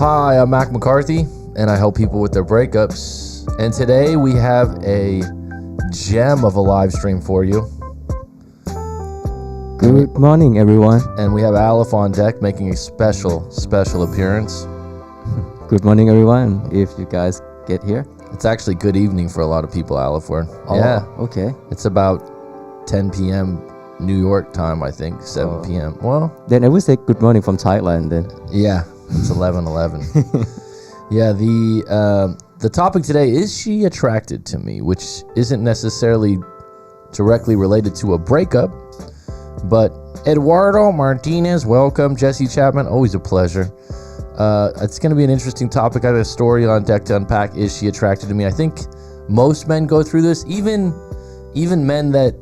Hi, I'm Mac McCarthy, and I help people with their breakups. And today we have a gem of a live stream for you. Good morning, everyone. And we have Aleph on deck making a special appearance. Good morning, everyone. If you guys get here. It's actually good evening for a lot of people, Aleph. Okay. It's about 10 p.m. New York time, I think, 7 p.m. Well, then I would say good morning from Thailand then. Yeah, it's 11:11. Yeah, the topic today is she attracted to me, which isn't necessarily directly related to a breakup, but Eduardo Martinez, welcome. Jesse Chapman, always a pleasure. It's going to be an interesting topic. I have a story on deck to unpack. Is she attracted to me? I think most men go through this, even men that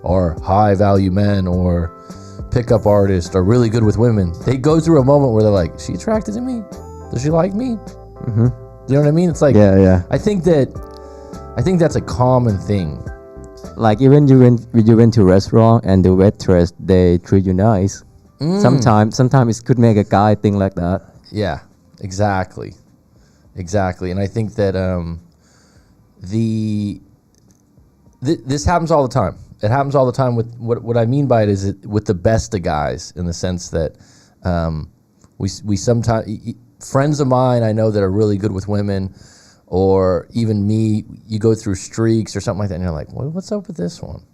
are high value men or pickup artists are really good with women. They go through a moment where they're like, is she attracted to me? Does she like me? Mm-hmm. You know what I mean? It's like, yeah. I think that's a common thing. Like even you went to a restaurant and the waitress, they treat you nice. Sometimes it could make a guy think like that. Yeah, exactly. And I think that this happens all the time. It happens all the time with what I mean by it is with the best of guys, in the sense that we sometimes, friends of mine I know that are really good with women, or even me, you go through streaks or something like that and you're like, well, what's up with this one?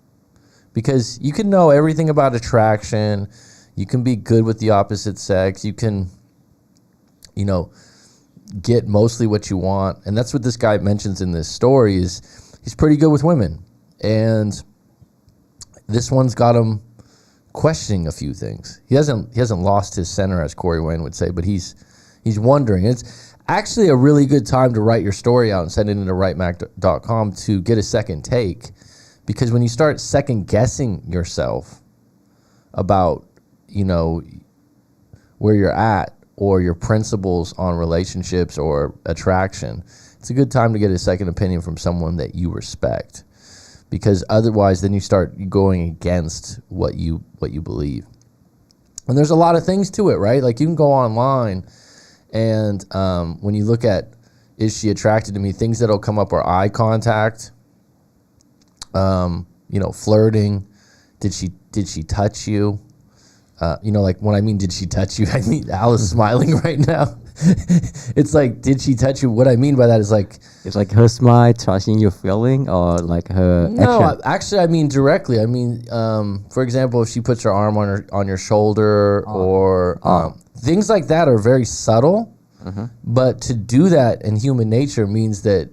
Because you can know everything about attraction, you can be good with the opposite sex, you can, get mostly what you want. And that's what this guy mentions in this story, is he's pretty good with women. And this one's got him questioning a few things. He hasn't lost his center, as Corey Wayne would say, but he's wondering. And it's actually a really good time to write your story out and send it into writemac.com to get a second take, because when you start second guessing yourself about, where you're at or your principles on relationships or attraction, it's a good time to get a second opinion from someone that you respect. Because otherwise, then you start going against what you believe. And there's a lot of things to it, right? Like you can go online and when you look at, is she attracted to me? Things that'll come up are eye contact, flirting. Did she touch you? Like when I mean, did she touch you? I mean, Al is smiling right now. It's like, did she touch you? What I mean by that is like, it's like her smile touching your feeling, or like her action? Actually, I mean directly. I mean, for example, if she puts her arm on your shoulder, or things like that are very subtle. Mm-hmm. But to do that in human nature means that,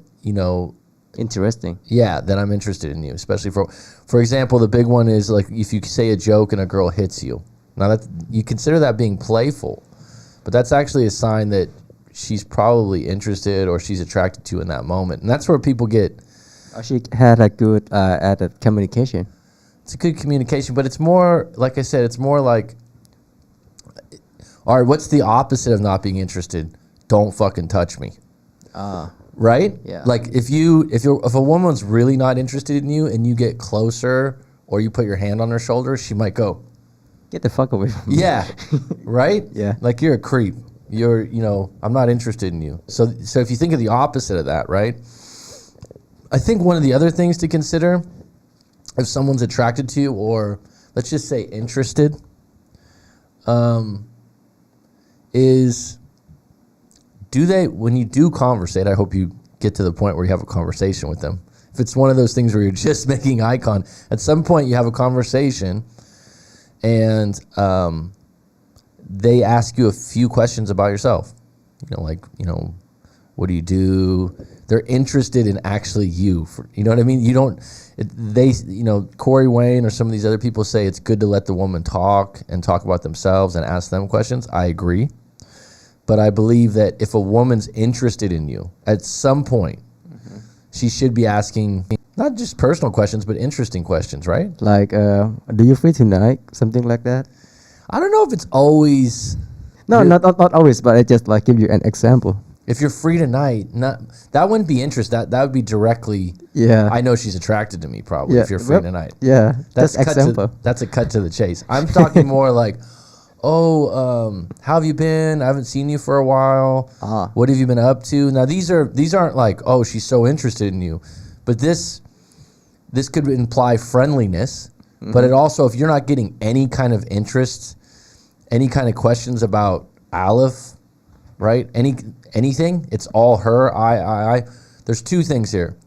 interesting. Yeah, that I'm interested in you. Especially for example, the big one is like if you say a joke and a girl hits you. Now that you consider that being playful, but that's actually a sign that she's probably interested or she's attracted to in that moment. And that's where people get... She had a good at communication. It's a good communication, but it's more, like I said, it's more like, all right, what's the opposite of not being interested? Don't fucking touch me. Right? Yeah. Like if a woman's really not interested in you and you get closer or you put your hand on her shoulder, she might go, get the fuck away from me. Yeah. Right? Yeah. Like you're a creep. I'm not interested in you. So if you think of the opposite of that, right? I think one of the other things to consider, if someone's attracted to you, or let's just say interested, is when you do conversate, I hope you get to the point where you have a conversation with them. If it's one of those things where you're just making eye contact, at some point you have a conversation and they ask you a few questions about yourself. What do you do? They're interested in actually you. You know what I mean? Corey Wayne or some of these other people say it's good to let the woman talk about themselves and ask them questions. I agree. But I believe that if a woman's interested in you, at some point, she should be asking not just personal questions, but interesting questions, right? Like, do you free tonight? Something like that. I don't know if it's always... No, not always, but I just like give you an example. If you're free tonight, that wouldn't be interest. That would be directly. Yeah. I know she's attracted to me probably. Yeah. If you're free tonight. Yeah. That's example. That's a cut to the chase. I'm talking more like, oh, how have you been? I haven't seen you for a while. What have you been up to? Now these aren't like, oh, she's so interested in you, but this could imply friendliness. But it also, if you're not getting any kind of interest, any kind of questions about Aleph, right? Anything, it's all her, I. There's two things here.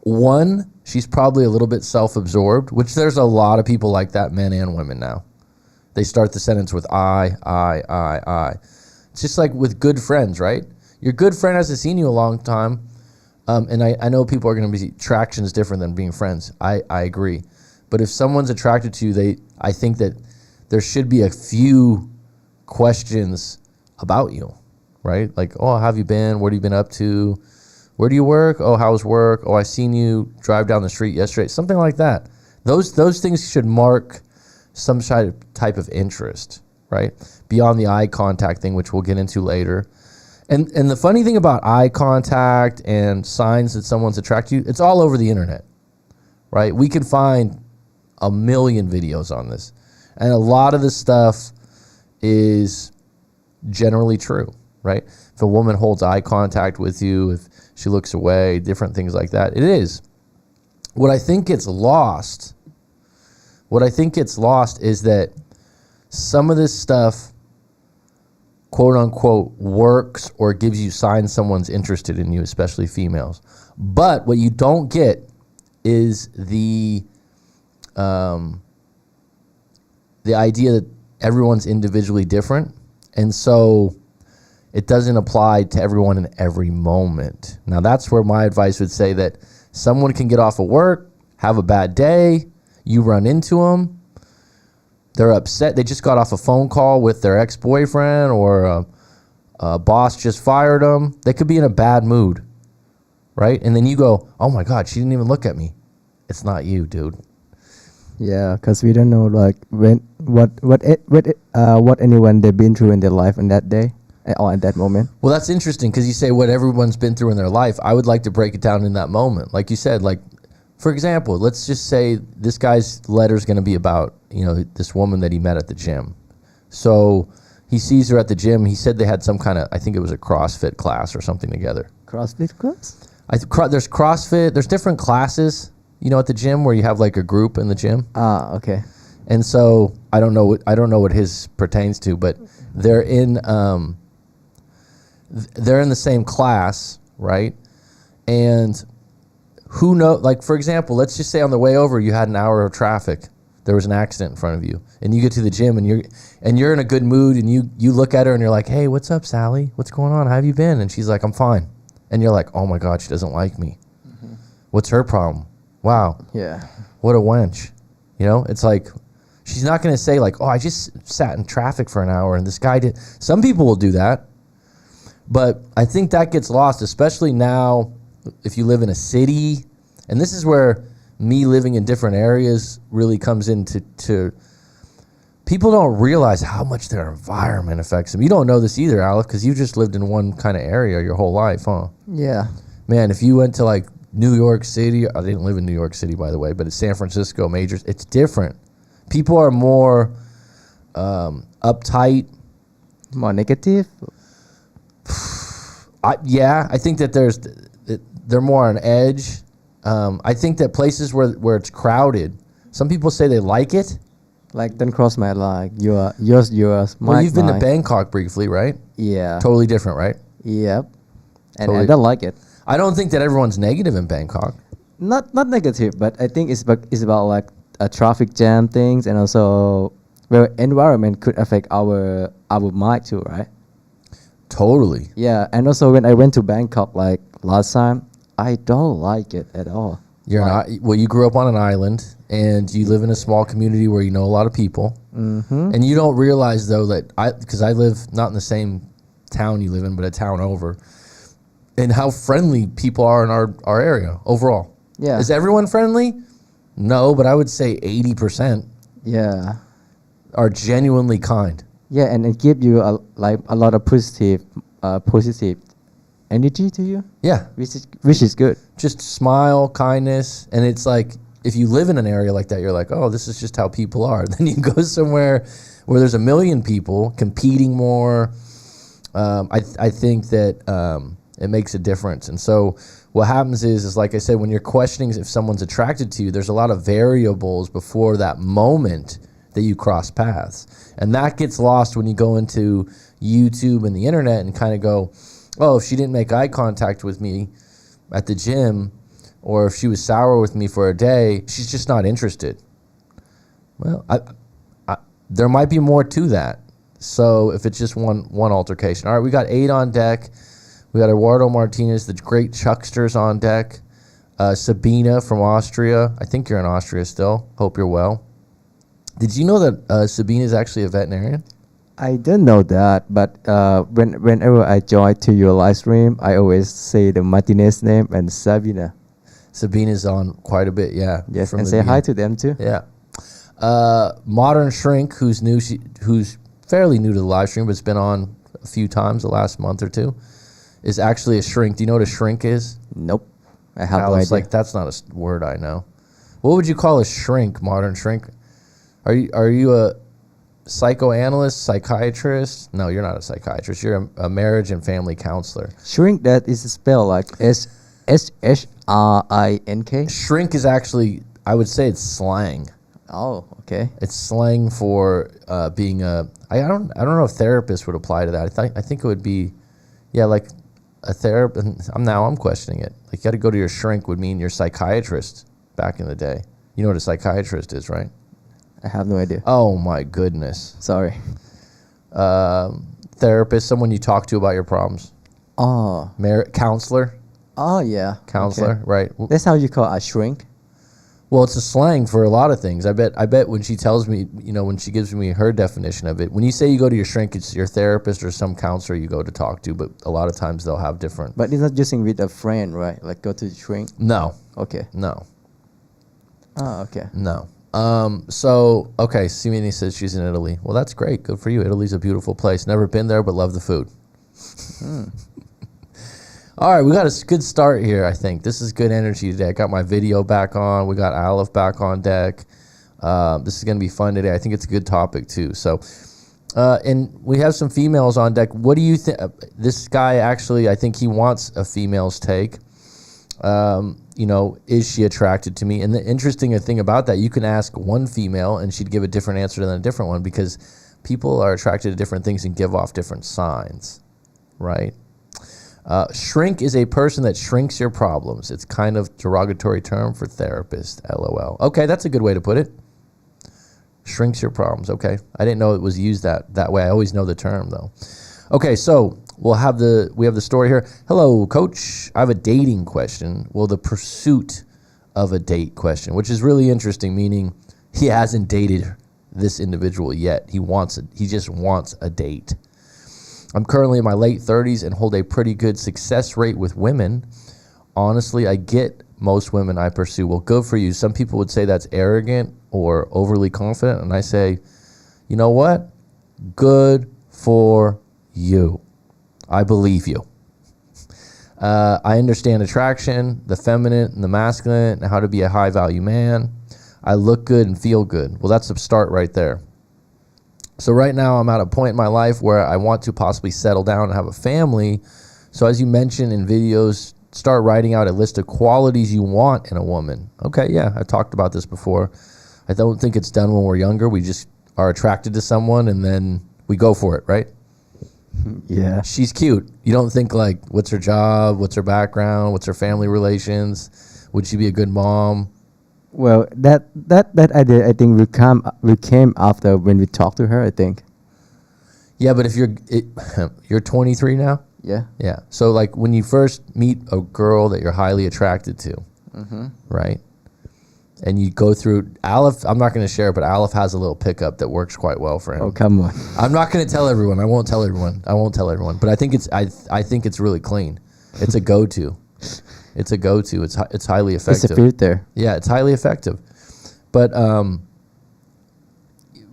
One, she's probably a little bit self-absorbed, which there's a lot of people like that, men and women now. They start the sentence with I. It's just like with good friends, right? Your good friend hasn't seen you a long time, and I know people are going to be, attraction is different than being friends. I agree. But if someone's attracted to you, I think that there should be a few questions about you, right? Like, oh, how have you been? What have you been up to? Where do you work? Oh, how's work? Oh, I seen you drive down the street yesterday. Something like that. Those things should mark some type of interest, right? Beyond the eye contact thing, which we'll get into later. And the funny thing about eye contact and signs that someone's attracted to you, it's all over the internet, right? We can find a million videos on this. And a lot of this stuff is generally true, right? If a woman holds eye contact with you, if she looks away, different things like that, it is. What I think gets lost is that some of this stuff, quote unquote, works or gives you signs someone's interested in you, especially females. But what you don't get is the idea that everyone's individually different, and so it doesn't apply to everyone in every moment. Now that's where my advice would say that someone can get off of work, have a bad day, you run into them, they're upset, they just got off a phone call with their ex-boyfriend, or a boss just fired them. They could be in a bad mood, right? And then you go, oh my God, she didn't even look at me. It's not you, dude. Yeah, because we don't know like what anyone they've been through in their life on that day or at that moment. Well, that's interesting because you say what everyone's been through in their life. I would like to break it down in that moment. Like you said, like, for example, let's just say this guy's letter is going to be about, this woman that he met at the gym. So he sees her at the gym. He said they had some kind of, I think it was a CrossFit class or something together. CrossFit class? There's CrossFit. There's different classes, at the gym where you have like a group in the gym. Okay. And so I don't know what his pertains to, but they're in the same class, right? And who knows? Like, for example, let's just say on the way over you had an hour of traffic. There was an accident in front of you, and you get to the gym and you're in a good mood, and you look at her and you're like, hey, what's up, Sally? What's going on? How have you been? And she's like, I'm fine. And you're like, oh my God, she doesn't like me. Mm-hmm. What's her problem? Wow. Yeah. What a wench. It's like, she's not going to say like, oh, I just sat in traffic for an hour and this guy did. Some people will do that. But I think that gets lost, especially now if you live in a city. And this is where me living in different areas really comes into people don't realize how much their environment affects them. You don't know this either, Aleph, because you just lived in one kind of area your whole life, huh? Yeah. Man, if you went to like New York City, I didn't live in New York City, by the way, but it's San Francisco, majors, it's different. People are more uptight. More negative? I think that they're more on edge. I think that places where it's crowded, some people say they like it. Like, don't cross my line. Yours. Well, you've been to Bangkok briefly, right? Yeah. Totally different, right? Yep. And Totally. I don't like it. I don't think that everyone's negative in Bangkok. Not negative, but I think it's about like a traffic jam things, and also environment could affect our mind too, right? Totally. Yeah, and also when I went to Bangkok like last time, I don't like it at all. You grew up on an island, and you live in a small community where you know a lot of people, and you don't realize though that because I live not in the same town you live in, but a town over, and how friendly people are in our area overall. Yeah. Is everyone friendly? No, but I would say 80%. Yeah. Are genuinely kind. Yeah, and it gives you a lot of positive energy to you. Yeah. Which is good. Just smile, kindness, and it's like if you live in an area like that, you're like, oh, this is just how people are. Then you go somewhere where there's a million people competing more. I think that it makes a difference. And so what happens is like I said, when you're questioning if someone's attracted to you, there's a lot of variables before that moment that you cross paths. And that gets lost when you go into YouTube and the internet and kind of go, oh, if she didn't make eye contact with me at the gym, or if she was sour with me for a day, she's just not interested. Well, there might be more to that. So if it's just one altercation. All right, we got 8 on deck. We got Eduardo Martinez, the great Chucksters on deck. Sabina from Austria. I think you're in Austria still. Hope you're well. Did you know that Sabina is actually a veterinarian? I didn't know that, but whenever I join to your live stream, I always say the Martinez name and Sabina. Sabina's on quite a bit, yeah. Yes, and say hi to them too. Yeah. Modern Shrink, who's fairly new to the live stream, but has been on a few times the last month or two, is actually a shrink. Do you know what a shrink is? Nope. I have no Alice, idea. like, that's not a word I know. What would you call a shrink, Modern Shrink? Are you a psychoanalyst, psychiatrist? No, you're not a psychiatrist. You're a marriage and family counselor. Shrink, that is spelled like SHRINK. Shrink is actually, I would say it's slang. Oh, okay. It's slang for being a. I don't know if therapist would apply to that. I think it would be, yeah, like a therapist. I'm questioning it. Like, you got to go to your shrink would mean your psychiatrist back in the day. You know what a psychiatrist is, right? I have no idea. Oh my goodness. Sorry. Therapist, someone you talk to about your problems. Oh. Counselor. Oh yeah. Counselor, Okay. right? That's how you call a shrink. Well, it's a slang for a lot of things. I bet when she tells me, when she gives me her definition of it, when you say you go to your shrink, it's your therapist or some counselor you go to talk to, but a lot of times they'll have different. But it's not using with a friend, right? Like go to the shrink. No. Okay. No. Oh, okay. No. Okay, Simini says she's in Italy. Well, that's great. Good for you. Italy's a beautiful place. Never been there, but love the food. All right, we got a good start here, I think. This is good energy today. I got my video back on. We got Aleph back on deck. This is going to be fun today. I think it's a good topic, too. So, and we have some females on deck. What do you think? This guy, actually, I think he wants a female's take. Is she attracted to me? And the interesting thing about that, you can ask one female and she'd give a different answer than a different one, because people are attracted to different things and give off different signs, right? Shrink is a person that shrinks your problems. It's kind of derogatory term for therapist, LOL. Okay, that's a good way to put it. Shrinks your problems, okay. I didn't know it was used that way. I always know the term, though. Okay, so we have the story here. Hello, coach. I have a dating question. Well, the pursuit of a date question, which is really interesting, meaning he hasn't dated this individual yet. He just wants a date. I'm currently in my late 30s and hold a pretty good success rate with women. Honestly, I get most women I pursue. Well, good for you. Some people would say that's arrogant or overly confident, and I say, you know what? Good for you. I believe you. I understand attraction, the feminine and the masculine, and how to be a high-value man. I look good and feel good. Well, that's a start right there. So right now I'm at a point in my life where I want to possibly settle down and have a family. So as you mentioned in videos, start writing out a list of qualities you want in a woman. Okay, yeah, I talked about this before. I don't think it's done when we're younger. We just are attracted to someone and then we go for it, right? Yeah. She's cute. You don't think like, what's her job? What's her background? What's her family relations? Would she be a good mom? Well, that idea I think we came after when we talked to her, I think. Yeah, but if you're 23 now? Yeah. Yeah. So like when you first meet a girl that you're highly attracted to, right? And you go through Aleph, I'm not going to share it, but Aleph has a little pickup that works quite well for him. Oh, come on. I'm not going to tell everyone. I won't tell everyone. But I think it's really clean. It's a go-to. It's a go-to. It's highly effective. It's a filter. Yeah, it's highly effective. But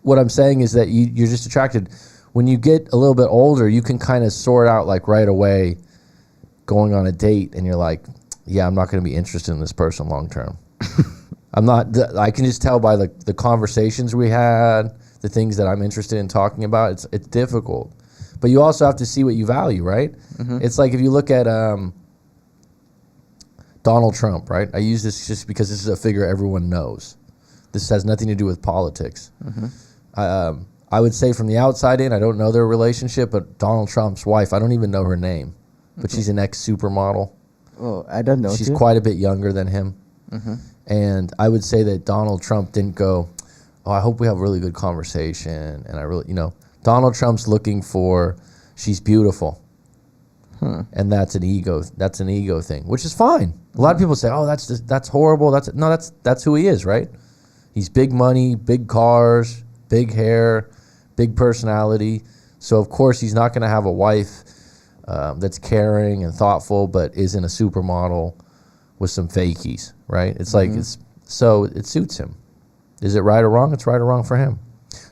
what I'm saying is that you're just attracted. When you get a little bit older, you can kind of sort out like right away going on a date and you're like, yeah, I'm not going to be interested in this person long term. I'm not. I can just tell by the conversations we had, the things that I'm interested in talking about. It's difficult, but you also have to see what you value, right? It's like if you look at Donald Trump, right? I use this just because this is a figure everyone knows. This has nothing to do with politics. I would say from the outside in, I don't know their relationship, but Donald Trump's wife, I don't even know her name, but she's an ex-supermodel. Oh, I don't know. She's quite a bit younger than him. And I would say that Donald Trump didn't go, oh, I hope we have a really good conversation. And I really, Donald Trump's looking for, she's beautiful. And that's an ego thing, which is fine. A lot of people say, oh, that's horrible. That's who he is, right? He's big money, big cars, big hair, big personality. So of course he's not going to have a wife that's caring and thoughtful, but isn't a supermodel with some fakies, right? It's like so it suits him. Is it right or wrong? It's right or wrong for him.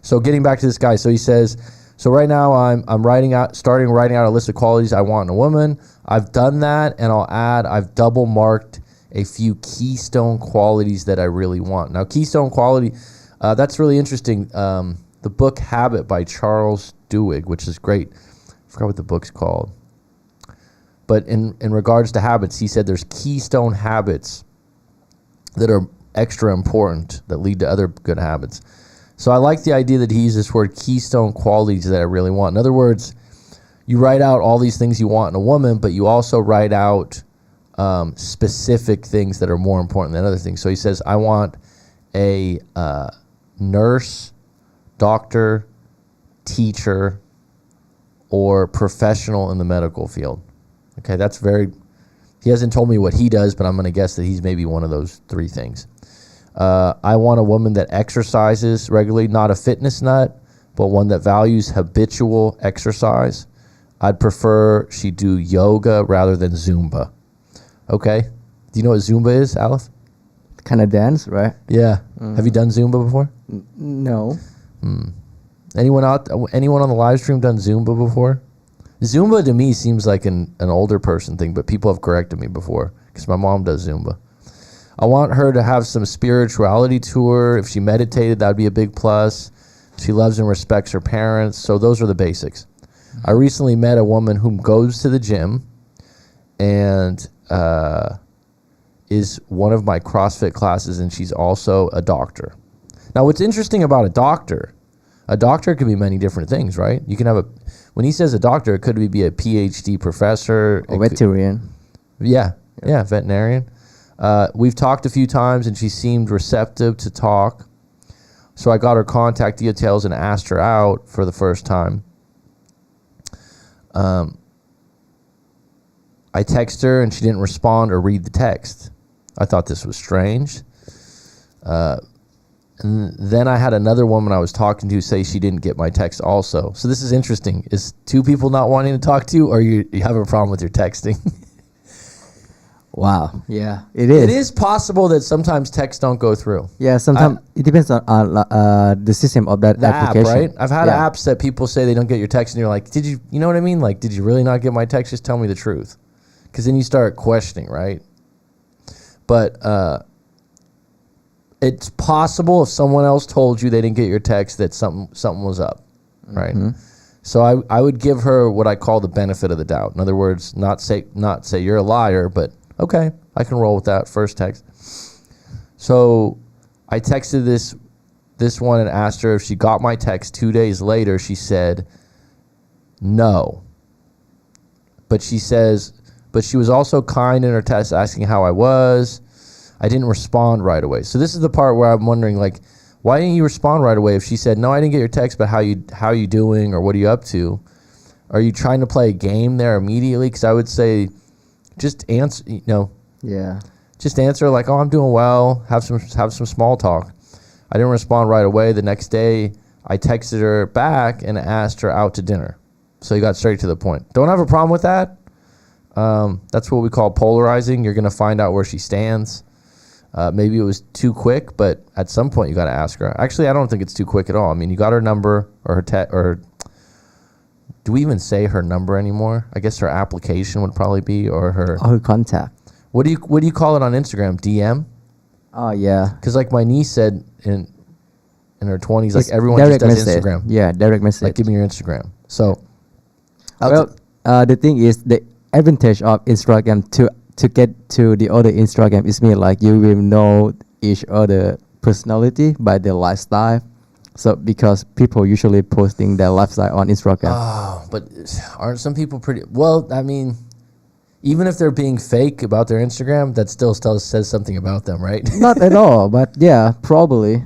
So getting back to this guy, so he says, so right now I'm writing out a list of qualities I want in a woman. I've done that, and I'll add I've double marked a few keystone qualities that I really want. Now, keystone quality, that's really interesting. The book Habit by Charles Duhigg, which is great. I forgot what the book's called. But in regards to habits, he said there's keystone habits that are extra important that lead to other good habits. So I like the idea that he used this word keystone qualities that I really want. In other words, you write out all these things you want in a woman, but you also write out specific things that are more important than other things. So he says, I want a nurse, doctor, teacher, or professional in the medical field. Okay, he hasn't told me what he does, but I'm going to guess that he's maybe one of those three things. I want a woman that exercises regularly, not a fitness nut, but one that values habitual exercise. I'd prefer she do yoga rather than Zumba. Okay. Do you know what Zumba is, Aleph? Kind of dance, right? Yeah. Have you done Zumba before? No. Anyone on the live stream done Zumba before? Zumba to me seems like an older person thing, but people have corrected me before because my mom does Zumba. I want her to have some spirituality to her. If she meditated, that would be a big plus. She loves and respects her parents. So those are the basics. I recently met a woman who goes to the gym and is one of my CrossFit classes, and she's also a doctor. Now, what's interesting about a doctor could be many different things, right? You can have when he says a doctor, it could be a PhD professor. A veterinarian. Veterinarian. We've talked a few times, and she seemed receptive to talk. So I got her contact details and asked her out for the first time. I texted her, and she didn't respond or read the text. I thought this was strange. And then I had another woman I was talking to say she didn't get my text also. So this is interesting. Is two people not wanting to talk to you, or you have a problem with your texting? Wow. Yeah, it is. It is possible that sometimes texts don't go through. Yeah, sometimes it depends on the system of that application. App, right? I've had apps that people say they don't get your text, and you're like, did you know what I mean? Like, did you really not get my text? Just tell me the truth. Because then you start questioning, right? But it's possible if someone else told you they didn't get your text that something was up, right? So I would give her what I call the benefit of the doubt. In other words, not say you're a liar, but okay, I can roll with that first text. So I texted this one and asked her if she got my text. 2 days later, she said no. But she was also kind in her text, asking how I was. I didn't respond right away. So this is the part where I'm wondering, like, why didn't you respond right away? If she said, no, I didn't get your text, but how you doing, or what are you up to? Are you trying to play a game there immediately? Because I would say just answer, Yeah. just answer like, oh, I'm doing well. Have some small talk. I didn't respond right away. The next day, I texted her back and asked her out to dinner. So you got straight to the point. Don't have a problem with that. That's what we call polarizing. You're going to find out where she stands. Maybe it was too quick, but at some point you got to ask her. Actually, I don't think it's too quick at all. I mean, you got her number or her or do we even say her number anymore? I guess her application would probably be, or her contact. What do you call it on Instagram? DM? Oh yeah. Because like my niece said in her 20s, like It's everyone just direct does message. Instagram. Yeah, direct message. Like, give me your Instagram. So, I'll Well, t- the thing is, the advantage of Instagram to get to the other Instagram is mean like you will know each other personality by their lifestyle. So because people usually posting their lifestyle on Instagram. oh, but aren't some people pretty? Well, I mean, even if they're being fake about their Instagram, that still says something about them, right? Not at all, but yeah, probably.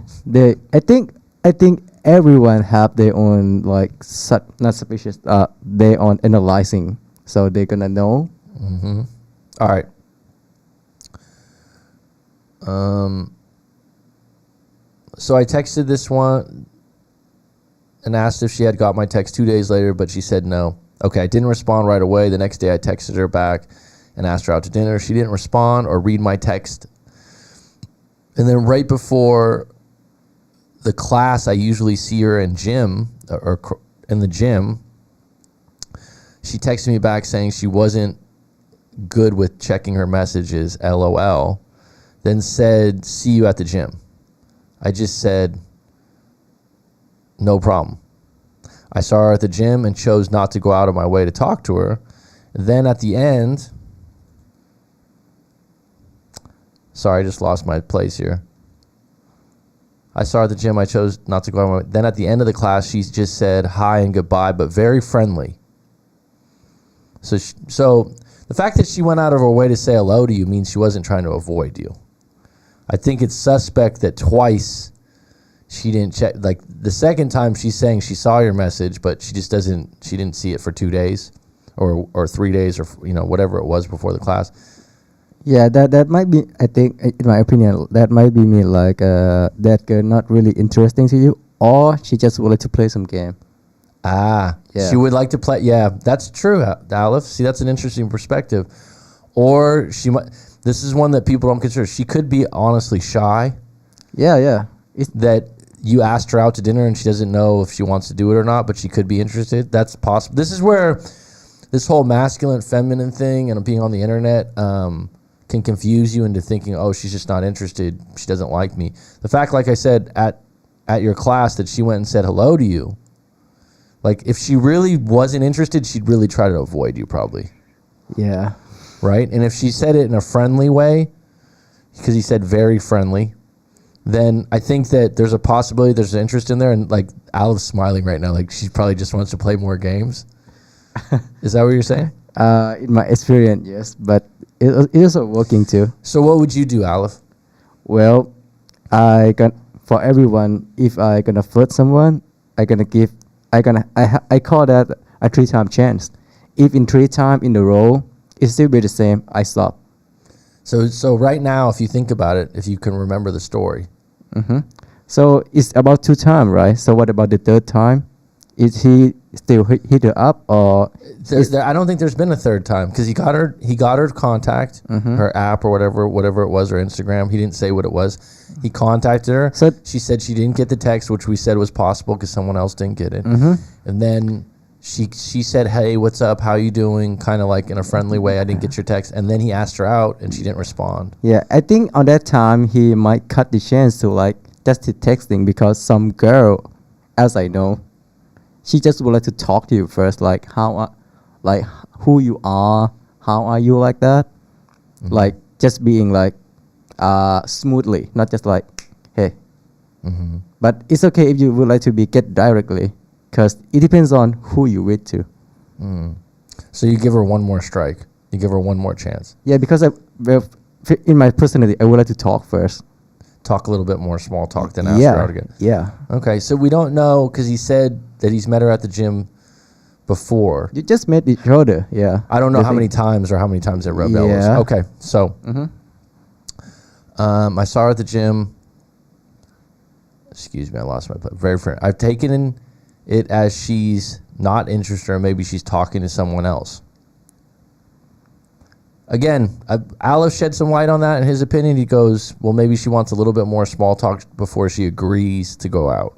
I think everyone have their own like not suspicious. Their own analyzing, so they're gonna know. All right. So I texted this one and asked if she had got my text 2 days later, but she said no. Okay, I didn't respond right away. The next day I texted her back and asked her out to dinner. She didn't respond or read my text. And then right before the class, I usually see her in gym or in the gym. She texted me back saying she wasn't good with checking her messages, LOL. Then said, see you at the gym. I just said, no problem. I saw her at the gym and chose not to go out of my way to talk to her. Then at the end, sorry, I just lost my place here. I saw her at the gym. I chose not to go out of my way. Then at the end of the class, she just said hi and goodbye, but very friendly. So the fact that she went out of her way to say hello to you means she wasn't trying to avoid you. I think it's suspect that twice she didn't check. Like the second time she's saying she saw your message, but she didn't see it for 2 days or 3 days or, whatever it was before the class. Yeah, that might be. I think, in my opinion, that might be me like that girl not really interesting to you, or she just wanted to play some game. Ah, Yeah. She would like to play. Yeah, that's true, Aleph. See, that's an interesting perspective. Or she might. This is one that people don't consider. She could be honestly shy. Yeah. That you asked her out to dinner and she doesn't know if she wants to do it or not, but she could be interested. That's possible. This is where this whole masculine, feminine thing and being on the internet can confuse you into thinking, oh, she's just not interested. She doesn't like me. The fact, like I said, at your class that she went and said hello to you, like if she really wasn't interested, she'd really try to avoid you probably. Yeah. Right? And if she said it in a friendly way, because he said very friendly, then I think that there's a possibility there's an interest in there. And like Aleph's smiling right now, like she probably just wants to play more games. Is that what you're saying? In my experience, yes, but it is working too. So what would you do, Aleph? Well, for everyone, if I gonna flirt someone, I call that a 3-time chance. If in 3 times in a row, it still be the same, I stop. So right now, if you think about it, if you can remember the story. So it's about 2 times, right? So what about the 3rd time? Is he still hit her up, or I don't think there's been a 3rd time because he got her contact, her app or whatever it was, or Instagram. He didn't say what it was. He contacted her. So she said she didn't get the text, which we said was possible because someone else didn't get it. And then she said, hey, what's up? How you doing? Kind of like in a friendly way. I didn't get your text. And then he asked her out and she didn't respond. Yeah, I think on that time he might cut the chance to like just the texting, because some girl, as I know, she just would like to talk to you first, like who you are, how are you, like that, like just being like smoothly, not just like hey. But it's okay if you would like to be get directly, because it depends on who you with to. So you give her one more strike. You give her one more chance. Yeah, because in my personality, I would like to talk first. Talk a little bit more small talk than ask her out again. Yeah. Okay, so we don't know because he said that he's met her at the gym before. You just met each other, yeah. I don't know how many times they rubbed elbows. Yeah. Okay, so I saw her at the gym. Excuse me, I lost my place. Very friend. I've taken it as she's not interested, or maybe she's talking to someone else. Again, Aleph shed some light on that. In his opinion, he goes, well, maybe she wants a little bit more small talk before she agrees to go out.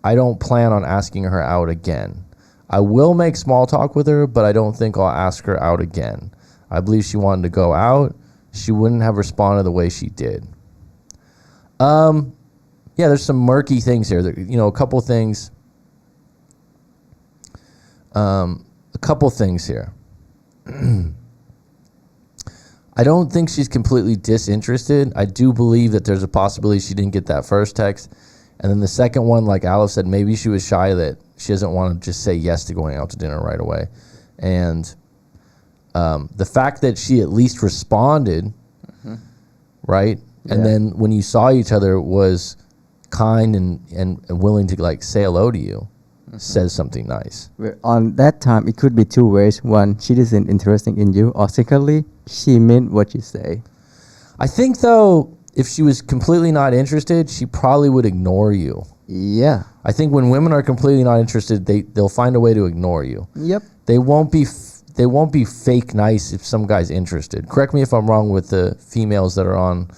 I don't plan on asking her out again. I will make small talk with her, but I don't think I'll ask her out again. I believe she wanted to go out. she wouldn't have responded the way she did. Yeah, there's some murky things here. A couple things. A couple things here. I don't think she's completely disinterested. I do believe that there's a possibility she didn't get that first text. And then the second one, like Aleph said, maybe she was shy that she doesn't want to just say yes to going out to dinner right away. And the fact that she at least responded, right? And then when you saw each other was kind and willing to like say hello to you, says something nice. On that time, it could be two ways. One, she isn't interested in you, or secondly, she meant what you say. I think though, if she was completely not interested, she probably would ignore you. Yeah. I think when women are completely not interested, they'll find a way to ignore you. Yep. They won't be fake nice if some guy's interested. Correct me if I'm wrong with the females that are on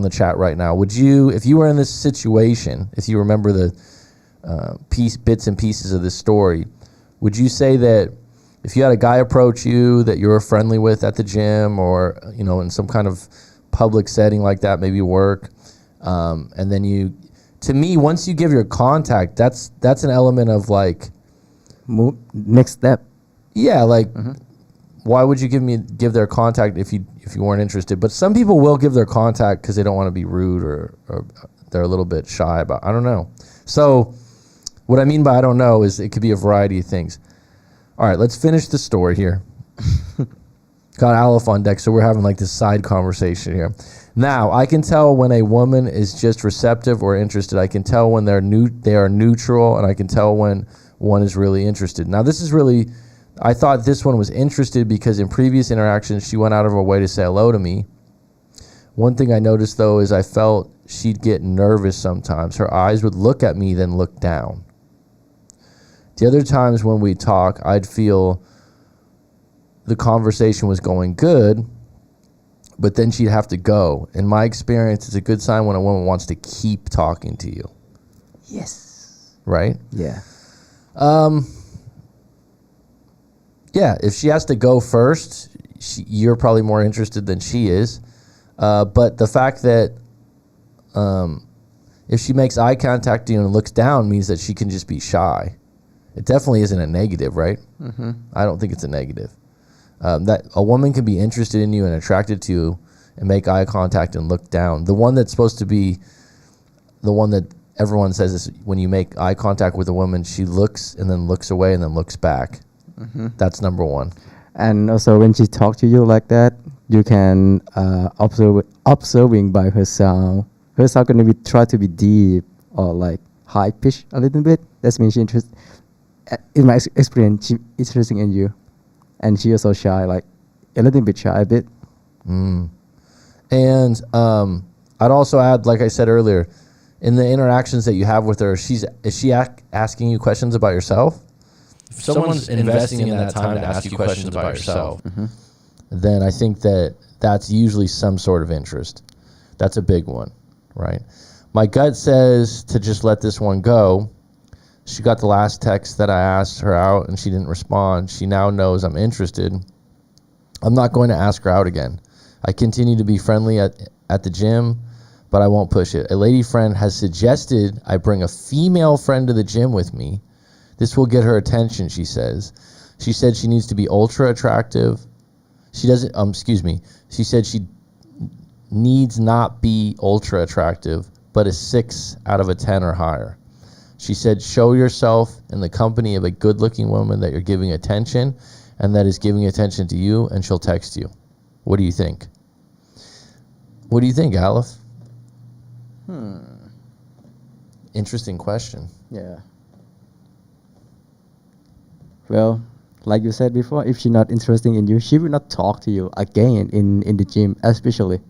the chat right now. Would you, if you were in this situation, if you remember the bits and pieces of this story, would you say that if you had a guy approach you that you were friendly with at the gym or in some kind of public setting like that, maybe work, and then to me, once you give your contact, that's an element of like next step. Yeah, like why would you give their contact if you weren't interested? But some people will give their contact because they don't want to be rude or they're a little bit shy about. I don't know. So what I mean by I don't know is it could be a variety of things. All right, let's finish the story here. Got Aleph on deck, so we're having like this side conversation here. Now, I can tell when a woman is just receptive or interested. I can tell when they are neutral, and I can tell when one is really interested. Now, this is really, I thought this one was interested because in previous interactions, she went out of her way to say hello to me. One thing I noticed, though, is I felt she'd get nervous sometimes. Her eyes would look at me, then look down. The other times when we talk, I'd feel the conversation was going good, but then she'd have to go. In my experience, it's a good sign when a woman wants to keep talking to you. Yes. Right? Yeah. Yeah, if she has to go first, you're probably more interested than she is. But the fact that if she makes eye contact with you and looks down means that she can just be shy. It definitely isn't a negative, right? I don't think it's a negative. That a woman can be interested in you and attracted to you and make eye contact and look down. The one that's supposed to be the one that everyone says is when you make eye contact with a woman, she looks and then looks away and then looks back. That's number one. And also when she talks to you like that, you can observing by her sound. Her sound going to be try to be deep or like high pitch a little bit. That means she interested. In my experience, she interested in you. And she also shy, like a little bit shy a bit. And I'd also add, like I said earlier, in the interactions that you have with her, is she asking you questions about yourself? If someone's investing in that time to ask you questions about yourself, then I think that's usually some sort of interest. That's a big one, right? My gut says to just let this one go. She got the last text that I asked her out and she didn't respond. She now knows I'm interested. I'm not going to ask her out again. I continue to be friendly at the gym, but I won't push it. A lady friend has suggested I bring a female friend to the gym with me. This will get her attention, she says. She said she needs to be ultra attractive. She said she needs not be ultra attractive, but a 6 out of a 10 or higher. She said, show yourself in the company of a good-looking woman that you're giving attention and that is giving attention to you, and she'll text you. What do you think? What do you think, Aleph? Interesting question. Yeah. Well, like you said before, if she's not interested in you, she will not talk to you again in the gym, especially.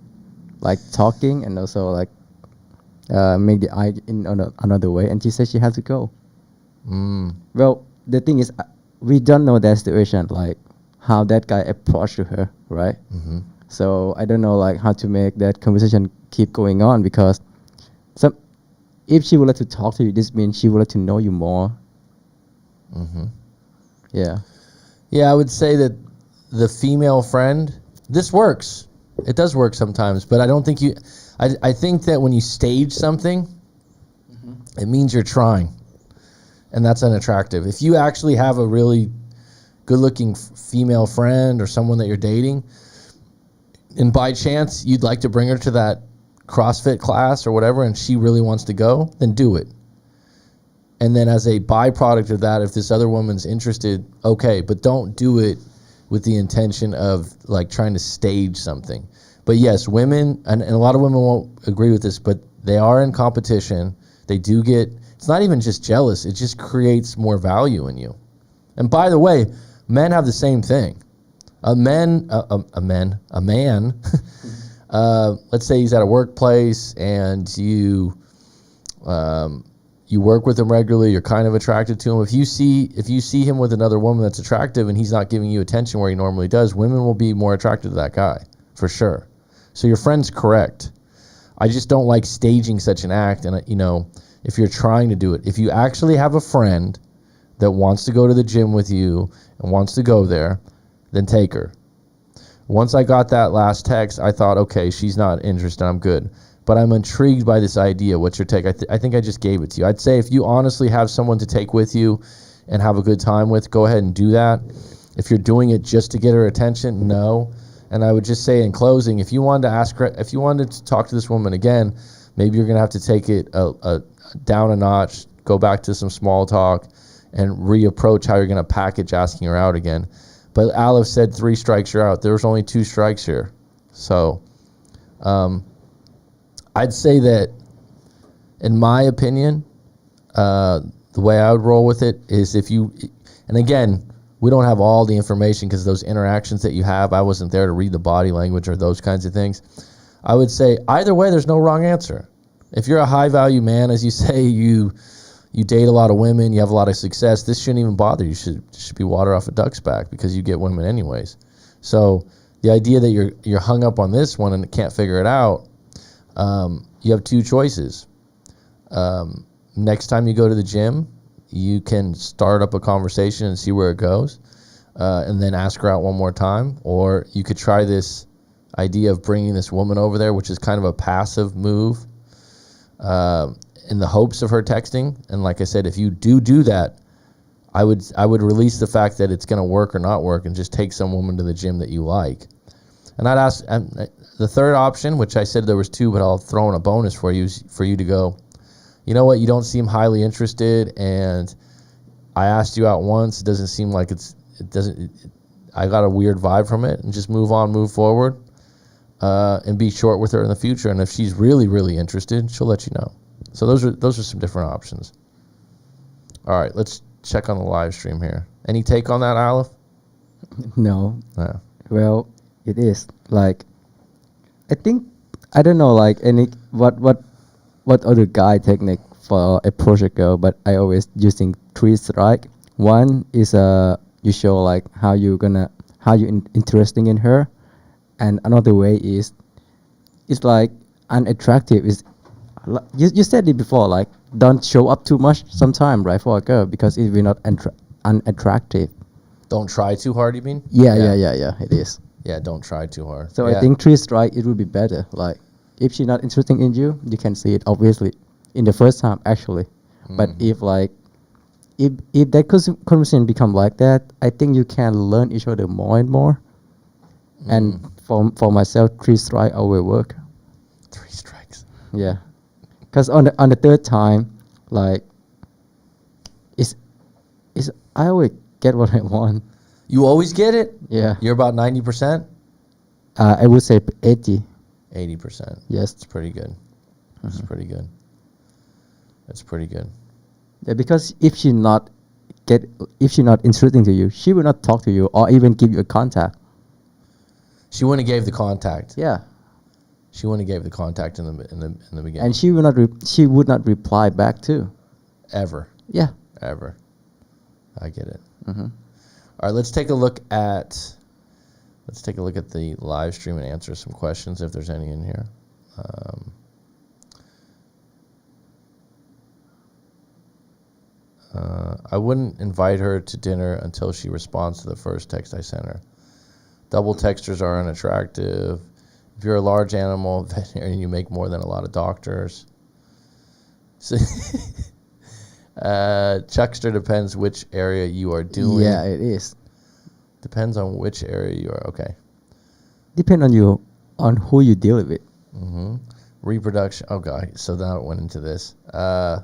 Like talking and also like make the eye in another way, and she said she has to go. Well, the thing is, we don't know that situation, like how that guy approached to her, right? So I don't know like how to make that conversation keep going on, because if she would like to talk to you, this means she would like to know you more. Yeah, I would say that the female friend, this works. It does work sometimes, but I don't think you. I think that when you stage something, it means you're trying, and that's unattractive. If you actually have a really good-looking female friend or someone that you're dating, and by chance you'd like to bring her to that CrossFit class or whatever, and she really wants to go, then do it. And then as a byproduct of that, if this other woman's interested, okay, but don't do it with the intention of like trying to stage something. But yes, women, and a lot of women won't agree with this, but they are in competition. They do get, it's not even just jealous, it just creates more value in you. And by the way, men have the same thing. A man, let's say he's at a workplace and you work with him regularly, you're kind of attracted to him. If you see him with another woman that's attractive and he's not giving you attention where he normally does, women will be more attracted to that guy, for sure. So your friend's correct. I just don't like staging such an act. And, if you're trying to do it, if you actually have a friend that wants to go to the gym with you and wants to go there, then take her. Once I got that last text, I thought, okay, she's not interested, I'm good. But I'm intrigued by this idea. What's your take? I think I just gave it to you. I'd say if you honestly have someone to take with you and have a good time with, go ahead and do that. If you're doing it just to get her attention, no. And I would just say in closing, if you wanted to ask her, if you wanted to talk to this woman again, maybe you're going to have to take it down a notch, go back to some small talk, and reapproach how you're going to package asking her out again. But Aleph said 3 strikes, you're out. There was only 2 strikes here. So I'd say that, in my opinion, the way I would roll with it is if you, and again, we don't have all the information because those interactions that you have, I wasn't there to read the body language or those kinds of things. I would say either way, there's no wrong answer. If you're a high value man, as you say, you date a lot of women, you have a lot of success, this shouldn't even bother you. You should be water off a duck's back because you get women anyways. So the idea that you're hung up on this one and can't figure it out, you have 2 choices. Next time you go to the gym, you can start up a conversation and see where it goes, and then ask her out one more time. Or you could try this idea of bringing this woman over there, which is kind of a passive move, in the hopes of her texting. And like I said, if you do that, I would release the fact that it's going to work or not work and just take some woman to the gym that you like. And I'd ask, the third option, which I said there was 2, but I'll throw in a bonus for you to go, you know what, you don't seem highly interested, and I asked you out once, it doesn't seem like I got a weird vibe from it, and just move on, move forward, and be short with her in the future. And if she's really, really interested, she'll let you know. So those are some different options. All right, let's check on the live stream here. Any take on that, Aleph? No. Yeah. Well, it is like, I think, I don't know, like any what other guy technique for approach a girl, but I always using 3 strike. One is you show like how you interesting in her, and another way is it's like unattractive. Is you said it before, like don't show up too much sometime, right, for a girl, because it will not unattractive. Don't try too hard, you mean? Yeah, it is. Yeah, don't try too hard. So yeah. I think 3 strike, it would be better. Like if she's not interested in you, you can see it obviously in the first time actually. But if that conversation become like that, I think you can learn each other more and more. And for myself, 3 strike always work. 3 strikes. Yeah, because on the 3rd time, like it's I always get what I want. You always get it? Yeah. You're about 90%? I would say 80. 80%. Yes. It's pretty good. It's pretty good. It's pretty good. Yeah, because if she not interesting to you, she will not talk to you or even give you a contact. She wouldn't have gave the contact. Yeah. She wouldn't have gave the contact in the beginning. And she would not reply back too. Ever. Yeah. Ever. I get it. All right, let's take a look at the live stream and answer some questions if there's any in here. I wouldn't invite her to dinner until she responds to the first text I sent her. Double texters are unattractive. If you're a large animal veterinarian, you make more than a lot of doctors. So, Chuckster depends which area you are doing. Yeah, it is. Depends on which area you are. Okay. Depend on you, on who you deal with. Reproduction. Oh god. So now it went into this. That's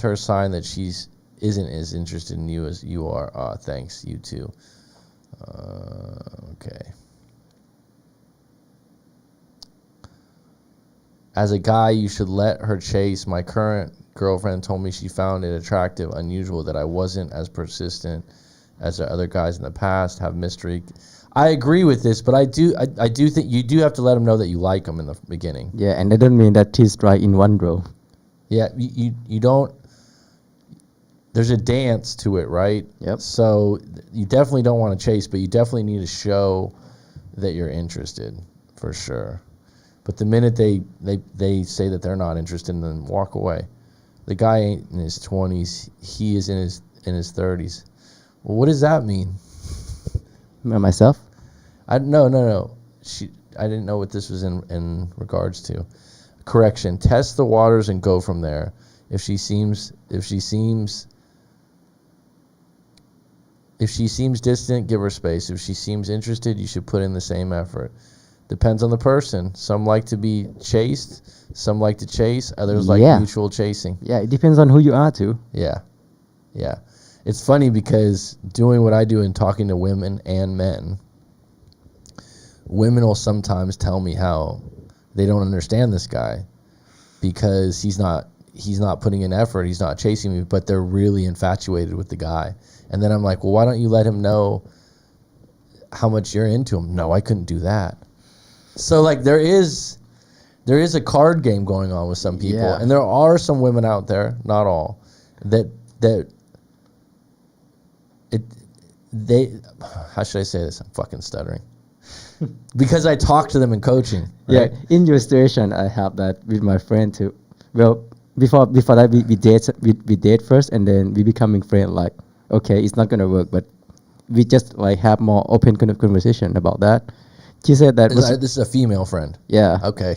her sign that she's isn't as interested in you as you are. Thanks. You too. Okay. As a guy, you should let her chase. My current girlfriend told me she found it attractive, unusual that I wasn't as persistent as the other guys in the past. Have mystery. I agree with this, but I do think you do have to let them know that you like them in the beginning. Yeah, and that doesn't mean that he's right in one row. Yeah, you don't. There's a dance to it, right? Yep. So you definitely don't want to chase, but you definitely need to show that you're interested, for sure. But the minute they say that they're not interested, then walk away. The guy ain't in his 20s. He is in his 30s. Well, what does that mean? Myself? No. I didn't know what this was in regards to. Correction. Test the waters and go from there. If she seems distant, give her space. If she seems interested, you should put in the same effort. Depends on the person. Some like to be chased. Some like to chase. Others like mutual chasing. Yeah, it depends on who you are too. Yeah. It's funny because doing what I do and talking to women and men, women will sometimes tell me how they don't understand this guy because he's not putting in effort. He's not chasing me, but they're really infatuated with the guy. And then I'm like, well, why don't you let him know how much you're into him? No, I couldn't do that. So like there is a card game going on with some people, and there are some women out there, not all, how should I say this? I'm fucking stuttering. Because I talk to them in coaching. Right? Yeah, in your situation, I have that with my friend too. Well, before that, we date first, and then we becoming friends. Like, okay, it's not gonna work, but we just like have more open kind of conversation about that. She said that this is a female friend. Yeah. Okay.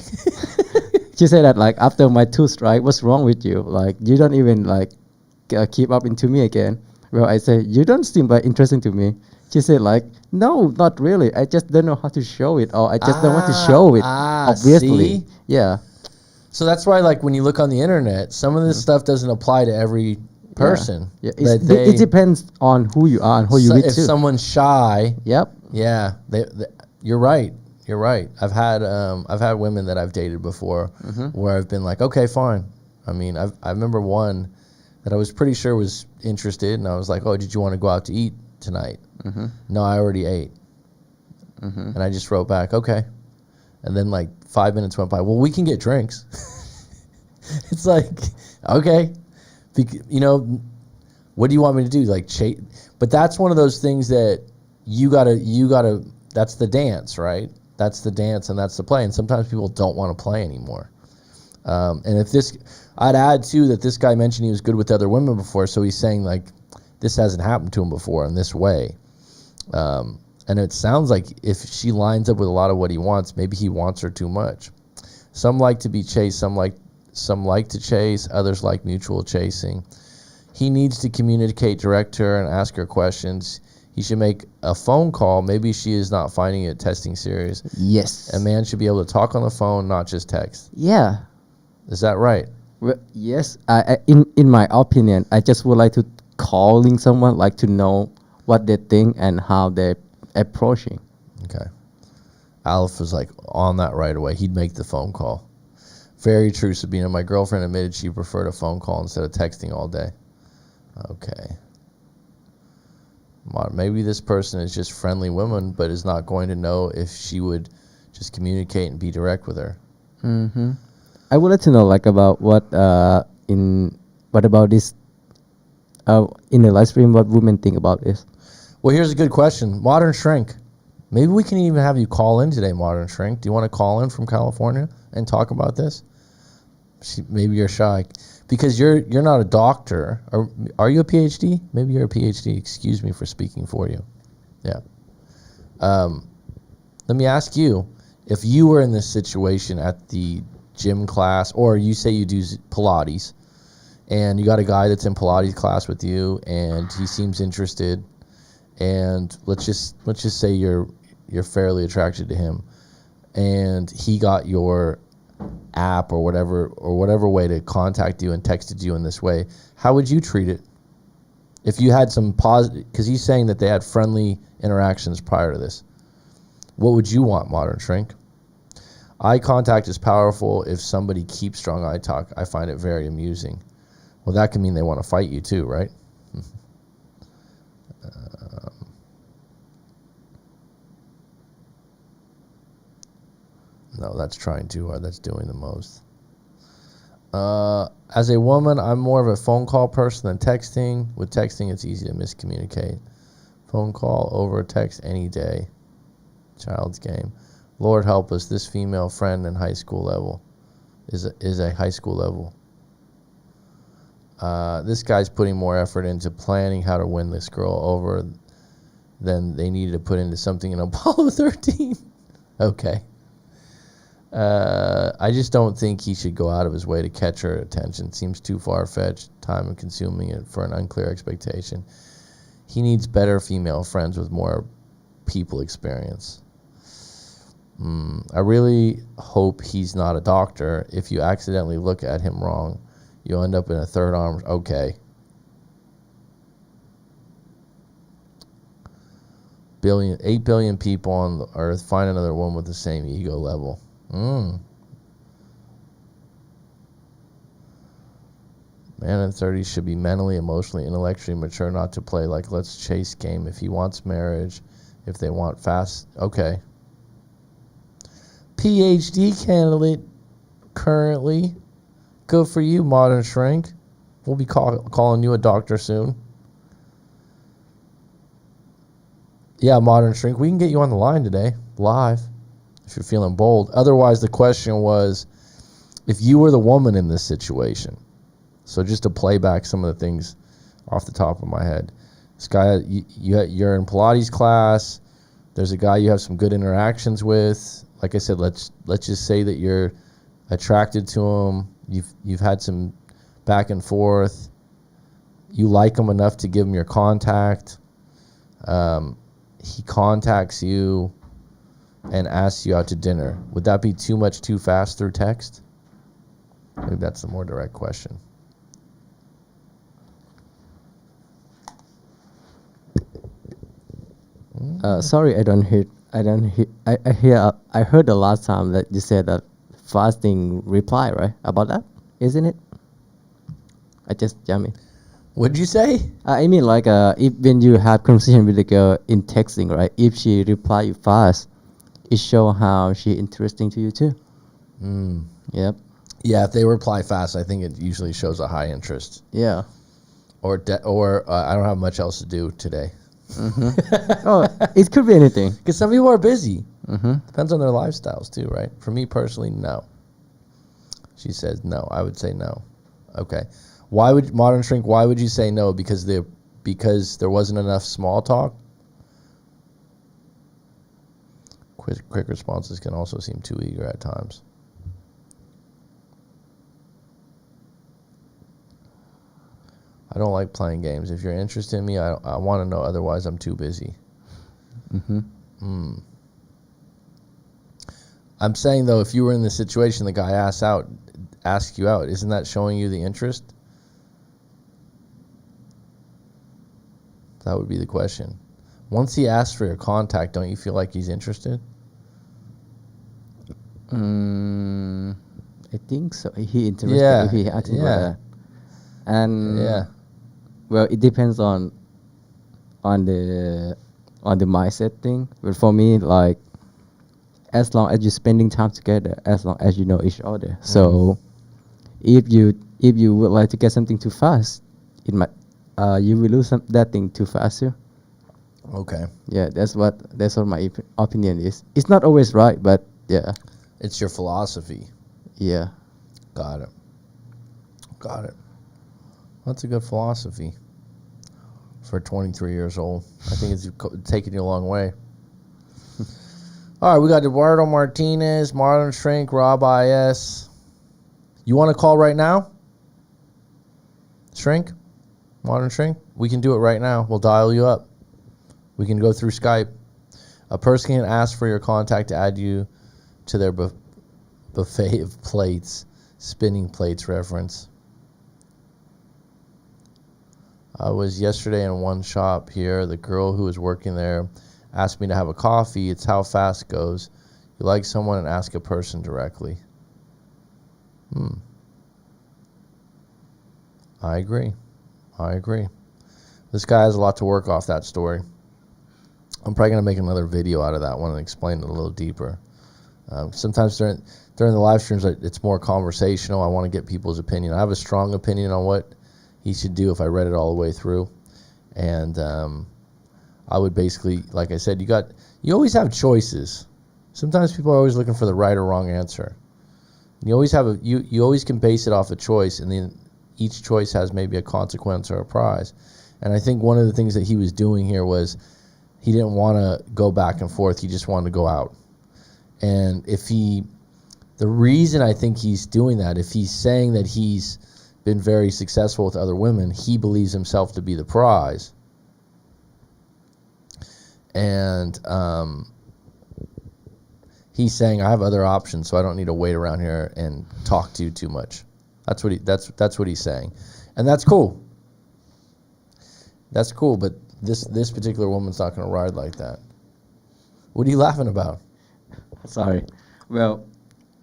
She said that like after my 2 strike, what's wrong with you? Like you don't even like keep up into me again. Well, I say you don't seem like interesting to me. She said like, no, not really. I just don't know how to show it, or I just don't want to show it. Obviously, see? Yeah. So that's why, like, when you look on the internet, some of this stuff doesn't apply to every person. Yeah, it depends on who you are and who you with if too. someone's shy, Yep. yeah, you're right. You're right. I've had women that I've dated before where I've been like, okay, fine. I mean, I remember one that I was pretty sure was interested, and I was like, oh, did you want to go out to eat tonight? No, I already ate. And I just wrote back, okay. And then like 5 minutes went by. Well, we can get drinks. It's like, okay, you know, what do you want me to do? Like, but that's one of those things that you gotta. That's the dance, right? That's the dance and that's the play. And sometimes people don't want to play anymore. And I'd add too that this guy mentioned he was good with other women before, so he's saying like this hasn't happened to him before in this way. And it sounds like if she lines up with a lot of what he wants, maybe he wants her too much. Some like to be chased, some like to chase, others like mutual chasing. He needs to communicate, direct her, and ask her questions. He should make a phone call. Maybe she is not finding it testing serious. Yes. A man should be able to talk on the phone, not just text. Yeah. Is that right? Well, yes. In my opinion, I just would like to calling someone like to know what they think and how they're approaching. Okay. Aleph was like on that right away. He'd make the phone call. Very true, Sabina. My girlfriend admitted she preferred a phone call instead of texting all day. Okay. Maybe this person is just friendly woman, but is not going to know if she would just communicate and be direct with her. I would like to know like about what about this in the live stream, what women think about this. Well, here's a good question. Modern Shrink. Maybe we can even have you call in today, Modern Shrink. Do you want to call in from California and talk about this? Maybe you're shy. Because you're not a doctor. Or are you a PhD? Maybe you're a PhD. Excuse me for speaking for you. Yeah. Let me ask you, if you were in this situation at the gym class, or you say you do Pilates, and you got a guy that's in Pilates class with you, and he seems interested, and let's just say you're fairly attracted to him, and he got your app or whatever way to contact you and texted you in this way, how would you treat it? If you had some positive, because he's saying that they had friendly interactions prior to this, what would you want, Modern Shrink? Eye contact is powerful. If somebody keeps strong eye talk, I find it very amusing. Well, that can mean they want to fight you too, right? No, that's trying too hard. That's doing the most. As a woman, I'm more of a phone call person than texting. With texting, it's easy to miscommunicate. Phone call over text any day. Child's game. Lord help us, this female friend in high school level is a high school level. This guy's putting more effort into planning how to win this girl over than they needed to put into something in Apollo 13. Okay. I just don't think he should go out of his way to catch her attention. Seems too far-fetched, time and consuming it for an unclear expectation. He needs better female friends with more people experience. I really hope he's not a doctor. If you accidentally look at him wrong, you'll end up in a third arm. Okay. 8 billion people on the earth. Find another one with the same ego level. Man in 30s should be mentally, emotionally, intellectually mature, not to play like let's chase game. If he wants marriage, if they want fast, okay. PhD candidate currently. Good for you, Modern Shrink. We'll be calling you a doctor soon. Yeah, Modern Shrink, we can get you on the line today, live, if you're feeling bold. Otherwise, the question was, if you were the woman in this situation. So just to play back some of the things off the top of my head. This guy, you're in Pilates class. There's a guy you have some good interactions with. Like I said, let's just say that you're attracted to him. You've had some back and forth. You like him enough to give him your contact. He contacts you and asks you out to dinner. Would that be too much too fast through text? I think that's the more direct question. Sorry, I heard the last time that you said that fasting reply, right? About that, isn't it? I just jamming. What'd you say? I mean, like, if when you have conversation with the girl in texting, right? If she reply you fast, it show how she interesting to you too. Yep. Yeah, if they reply fast, I think it usually shows a high interest. Yeah. Or I don't have much else to do today. Oh, it could be anything. Because some people are busy. Depends on their lifestyles too, right? For me personally, no. She says no. I would say no. Okay. Why would Modern Shrink? Why would you say no? Because there wasn't enough small talk. Quick responses can also seem too eager at times. I don't like playing games. If you're interested in me, I want to know. Otherwise, I'm too busy. I'm saying, though, if you were in the situation, the guy asks you out, isn't that showing you the interest? That would be the question. Once he asks for your contact, don't you feel like he's interested? I think so. He interested if he asks for that. And well, it depends on the mindset thing. But for me, like, as long as you're spending time together, as long as you know each other. So if you would like to get something too fast, it might you will lose that thing too fast too. Okay. Yeah, that's what my opinion is. It's not always right, but yeah. It's your philosophy. Yeah. Got it. That's a good philosophy for 23 years old. I think it's taken you a long way. All right, we got Eduardo Martinez, Marlon Shrink, Rob IS. You want to call right now? Shrink? Marlon Shrink? We can do it right now. We'll dial you up. We can go through Skype. A person can ask for your contact to add you to their buffet of plates. Spinning plates reference. I was yesterday in one shop here. The girl who was working there asked me to have a coffee. It's how fast it goes. You like someone and ask a person directly. I agree. This guy has a lot to work off that story. I'm probably going to make another video out of that one and explain it a little deeper. Sometimes during the live streams, it's more conversational. I want to get people's opinion. I have a strong opinion on what he should do if I read it all the way through. And I would basically, like I said, you always have choices. Sometimes people are always looking for the right or wrong answer. You always have you always can base it off a choice, and then each choice has maybe a consequence or a prize. And I think one of the things that he was doing here was he didn't want to go back and forth. He just wanted to go out. And the reason I think he's doing that, if he's saying that he's been very successful with other women, he believes himself to be the prize. And he's saying, I have other options, so I don't need to wait around here and talk to you too much. That's what he's saying. And that's cool. That's cool, but this particular woman's not going to ride like that. What are you laughing about? Sorry. Well,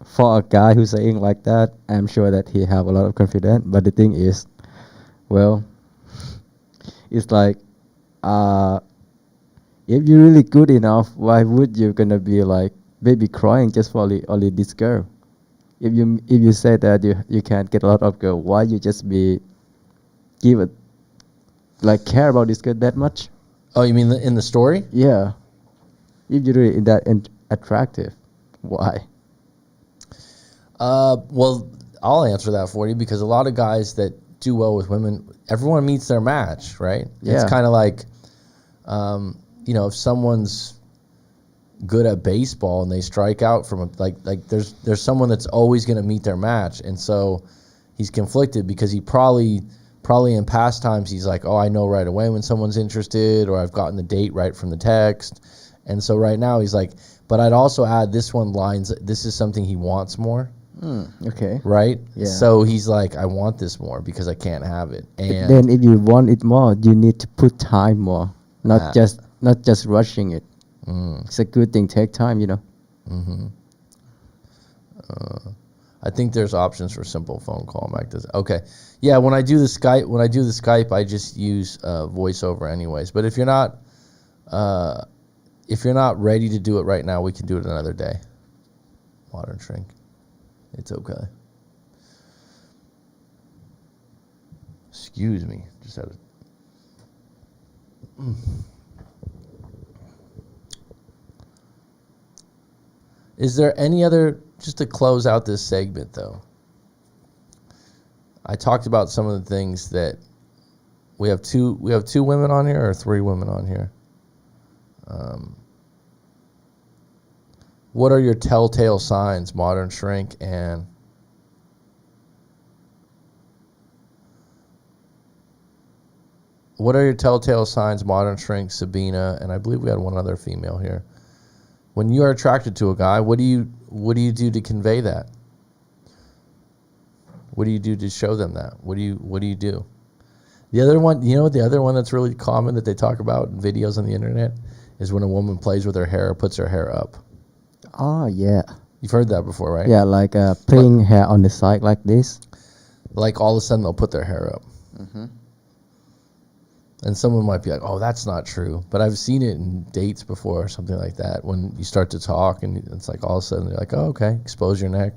for a guy who's saying like that, I'm sure that he have a lot of confidence. But the thing is, well, it's like, if you're really good enough, why would you gonna be like baby crying just for only this girl? If you say that you can't get a lot of girl, why you just be give it like care about this girl that much? Oh, you mean in the story? Yeah. If you're really attractive, why? Well, I'll answer that for you, because a lot of guys that do well with women, everyone meets their match, right? Yeah. It's kind of like, if someone's good at baseball and they strike out from there's someone that's always going to meet their match, and so he's conflicted because he probably in past times he's like, oh, I know right away when someone's interested, or I've gotten the date right from the text, and so right now he's like, but I'd also add this is something he wants more. Okay. Right? Yeah. So he's like, I want this more because I can't have it. And then if you want it more, you need to put time more, not just rushing it. It's a good thing. Take time, I think there's options for simple phone call. Mike does. Okay. Yeah, when I do the Skype, I just use voiceover anyways. But if you're not ready to do it right now, we can do it another day. Modern Shrink. It's okay. Excuse me. Just had a... Is there any other, just to close out this segment though, I talked about some of the things that we have two women on here, or 3 women on here. What are your telltale signs, Modern Shrink, and what are your telltale signs, Modern Shrink, Sabina, and I believe we had one other female here. When you are attracted to a guy, what do you do to convey that? What do you do to show them that? What do you do? The other one, the other one that's really common that they talk about in videos on the internet is when a woman plays with her hair or puts her hair up. Oh, yeah. You've heard that before, right? Yeah, like putting hair on the side like this. Like all of a sudden they'll put their hair up. Mm-hmm. And someone might be like, oh, that's not true. But I've seen it in dates before or something like that, when you start to talk and it's like all of a sudden they're like, oh, okay, expose your neck.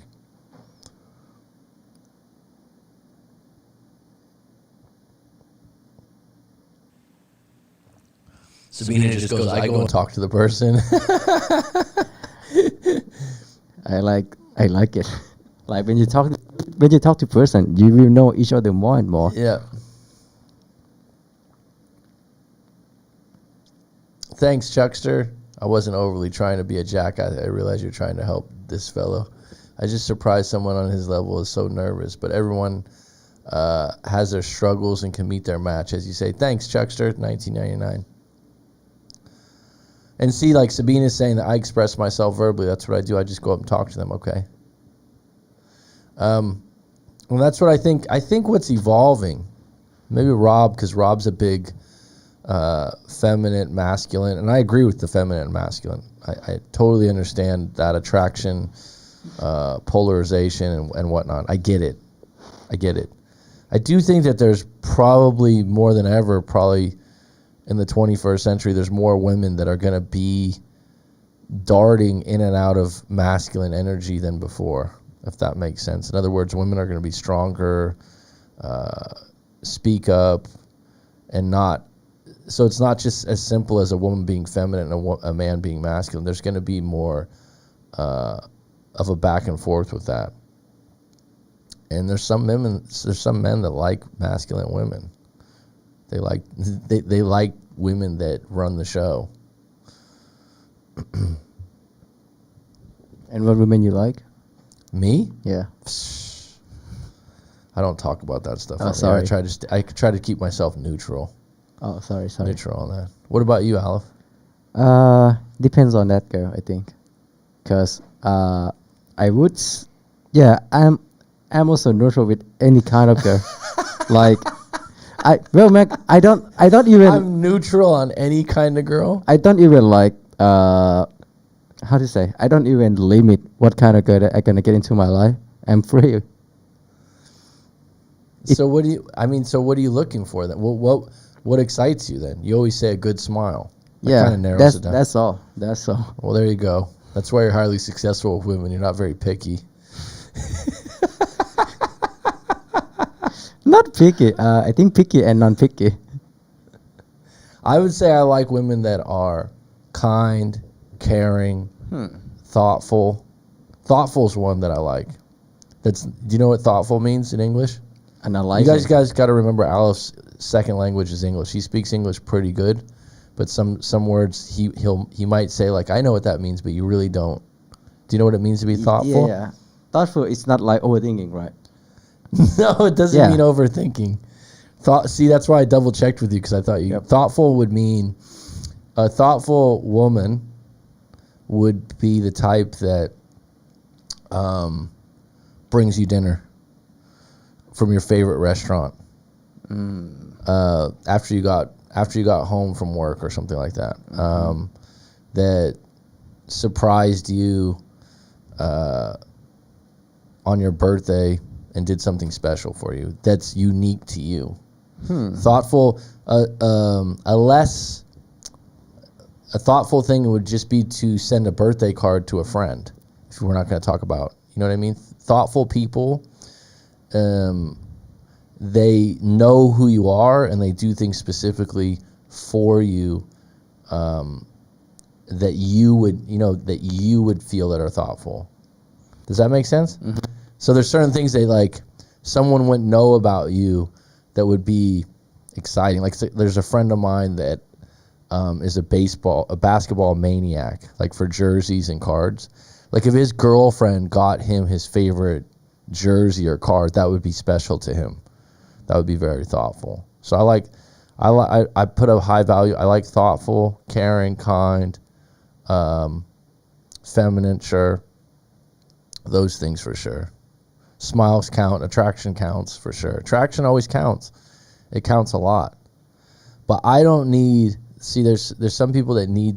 Sabina just goes, I go and talk to the person. I like it. Like when you talk to person, you will know each other more and more. Yeah. Thanks, Chuckster. I wasn't overly trying to be a jackass. I realize you're trying to help this fellow. I just surprised someone on his level is so nervous, but everyone has their struggles and can meet their match, as you say. Thanks, Chuckster, 1999. And see, like Sabine is saying that I express myself verbally. That's what I do. I just go up and talk to them. Okay. Well, that's what I think. I think what's evolving, maybe Rob, because Rob's a big feminine, masculine, and I agree with the feminine and masculine. I totally understand that attraction, polarization, and whatnot. I get it. I do think that there's probably more than ever, probably in the 21st century, there's more women that are going to be darting in and out of masculine energy than before, if that makes sense. In other words, women are going to be stronger, speak up, and not. So it's not just as simple as a woman being feminine and a man being masculine. There's going to be more of a back and forth with that. And there's some men that like masculine women. They like women that run the show. And what women you like? Me? Yeah. I don't talk about that stuff. Oh, sorry. I try to keep myself neutral. Oh, sorry. Neutral on that. What about you, Aleph? Depends on that girl, I think. Cause I would, I'm also neutral with any kind of girl. Like, Mac, I don't even. I'm neutral on any kind of girl. I don't even like. How to say? I don't even limit what kind of girl that I'm gonna get into my life. I'm free. So what are you looking for then? What excites you then? You always say a good smile. That kind of narrows it down. That's all. Well, there you go. That's why you're highly successful with women. You're not very picky. Not picky. I think picky and non-picky. I would say I like women that are kind, caring, thoughtful. Thoughtful is one that I like. Do you know what thoughtful means in English? And I like you guys got to remember Aleph's second language is English. He speaks English pretty good, but some words he might say like, I know what that means, but you really don't. Do you know what it means to be thoughtful? Yeah. Thoughtful is not like overthinking, right? No, it doesn't mean overthinking. See, that's why I double checked with you, because I thought thoughtful would mean a thoughtful woman would be the type that brings you dinner from your favorite restaurant after you got home from work or something like that. That surprised you on your birthday and did something special for you that's unique to you. Thoughtful. A thoughtful thing would just be to send a birthday card to a friend. If we're not going to talk about, you know what I mean? Thoughtful people, they know who you are and they do things specifically for you, that you would feel that are thoughtful. Does that make sense? Mm-hmm. So there's certain things someone wouldn't know about you that would be exciting. Like there's a friend of mine that is a basketball maniac, like for jerseys and cards. Like if his girlfriend got him his favorite jersey or card, that would be special to him. That would be very thoughtful. So I put a high value. I like thoughtful, caring, kind, feminine, sure. Those things for sure. Smiles count. Attraction counts for sure. Attraction always counts. It counts a lot. But I don't need. See, there's some people that need